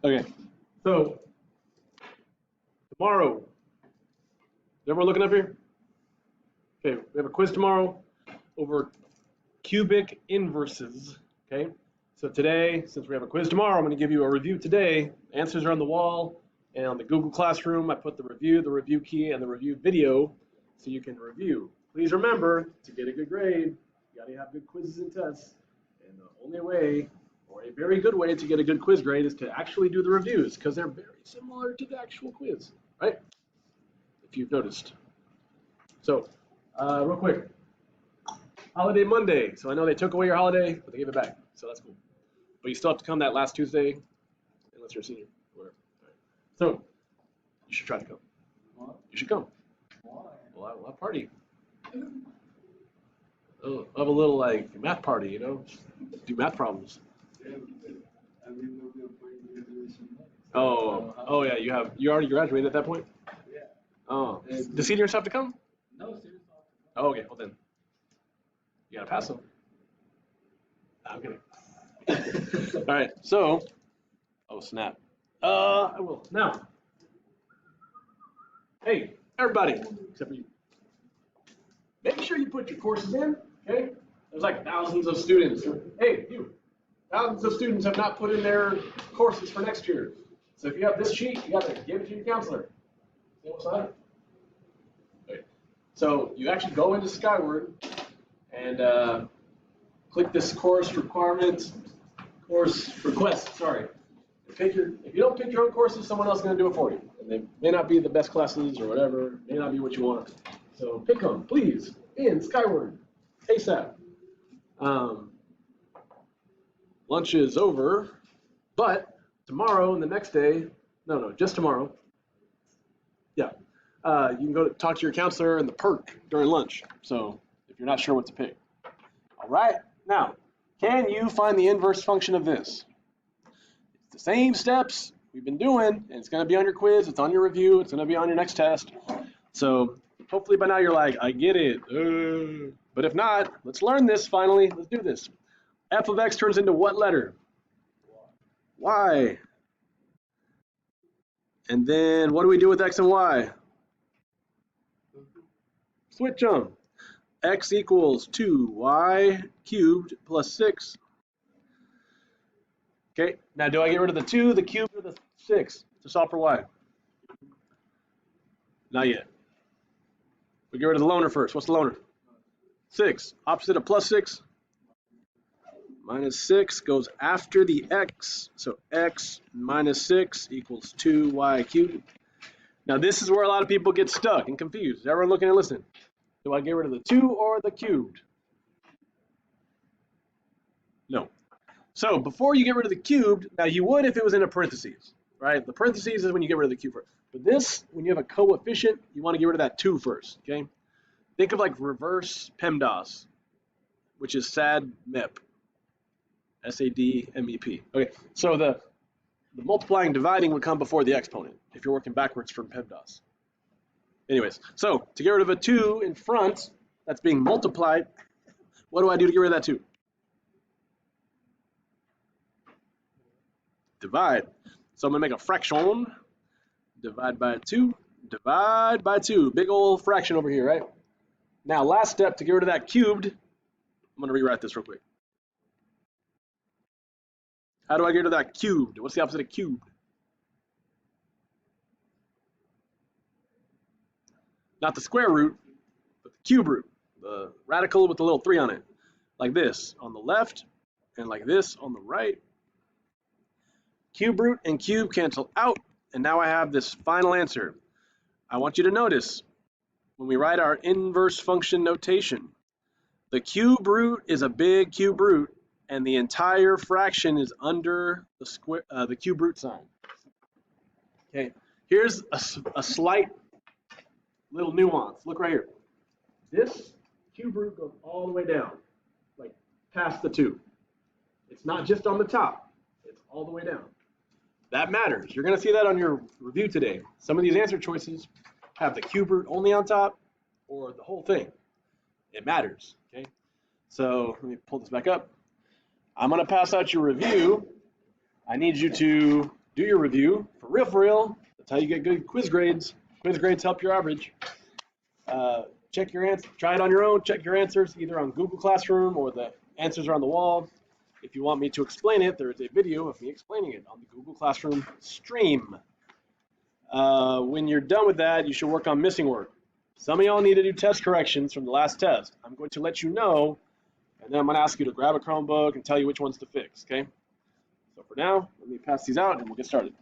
Okay, so tomorrow, is everyone looking up here? Okay, we have a quiz tomorrow over cubic inverses. Okay, so today, since we have a quiz tomorrow, I'm going to give you a review today. Answers are on the wall, and on the Google Classroom, I put the review key, and the review video so you can review. Please remember, to get a good grade, you got to have good quizzes and tests, and the only way, or a very good way to get a good quiz grade is to actually do the reviews, because they're very similar to the actual quiz, right? If you've noticed. So, real quick, holiday Monday. So I know they took away your holiday, but they gave it back, so that's cool. But you still have to come that last Tuesday, unless you're a senior, whatever. All right. So, you should try to come. What? You should come. Why? We'll have a party. We'll have a little like math party, you know? Do math problems. Yeah, I mean, we'll be applying graduation next. Oh yeah, you already graduated at that point? Yeah. Oh. The seniors have to come? No, seriously. Oh, okay, well then. You gotta pass them. I'm kidding. All right, so, oh snap. I will. Now, hey, everybody, except for you. Make sure you put your courses in, okay? There's like thousands of students. Hey, you. Thousands of students have not put in their courses for next year. So if you have this sheet, you gotta give it to your counselor. See what's on it? Okay. So you actually go into Skyward and click this course request, sorry. If you don't pick your own courses, someone else is gonna do it for you. And they may not be the best classes or whatever, may not be what you want. So pick them, please, in Skyward, ASAP. Lunch is over, but tomorrow and the next day, no, just tomorrow. Yeah, you can go talk to your counselor in the perk during lunch. So if you're not sure what to pick. All right, now, can you find the inverse function of this? It's the same steps we've been doing, and it's gonna be on your quiz, it's on your review, it's gonna be on your next test. So hopefully by now you're like, I get it. But if not, let's learn this finally. Let's do this. F of x turns into what letter? Y. And then what do we do with x and y? Switch them. X equals 2y cubed plus 6. Okay, now do I get rid of the 2, the cube, or the 6 to solve for y? Not yet. We get rid of the loner first. What's the loner? 6. Opposite of plus 6? Minus 6 goes after the x. So x minus 6 equals 2y cubed. Now this is where a lot of people get stuck and confused. Is everyone looking and listening? Do I get rid of the 2 or the cubed? No. So before you get rid of the cubed, now you would if it was in a parentheses, right? The parentheses is when you get rid of the cube first. But this, when you have a coefficient, you want to get rid of that 2 first, okay? Think of like reverse PEMDAS, which is SAD MEP, SAD-MEP. Okay, so the multiplying and dividing would come before the exponent if you're working backwards from PEMDAS. Anyways, so to get rid of a 2 in front, that's being multiplied, what do I do to get rid of that 2? Divide. So I'm going to make a fraction. Divide by 2. Divide by 2. Big old fraction over here, right? Now, last step to get rid of that cubed. I'm going to rewrite this real quick. How do I get rid of that cubed? What's the opposite of cubed? Not the square root, but the cube root. The radical with the little 3 on it. Like this on the left and like this on the right. Cube root and cube cancel out, and now I have this final answer. I want you to notice when we write our inverse function notation, the cube root is a big cube root, and the entire fraction is under the square, the cube root sign. Okay, here's a slight little nuance. Look right here. This cube root goes all the way down, like past the 2. It's not just on the top, it's all the way down. That matters. You're going to see that on your review today. Some of these answer choices have the cube root only on top or the whole thing. It matters, okay? So let me pull this back up. I'm going to pass out your review. I need you to do your review. For real, that's how you get good quiz grades. Quiz grades help your average. Check your answers, try it on your own, check your answers either on Google Classroom or the answers are on the wall. If you want me to explain it, there is a video of me explaining it on the Google Classroom stream. When you're done with that, you should work on missing work. Some of y'all need to do test corrections from the last test. I'm going to let you know, and then I'm going to ask you to grab a Chromebook and tell you which ones to fix, okay? So for now, let me pass these out and we'll get started.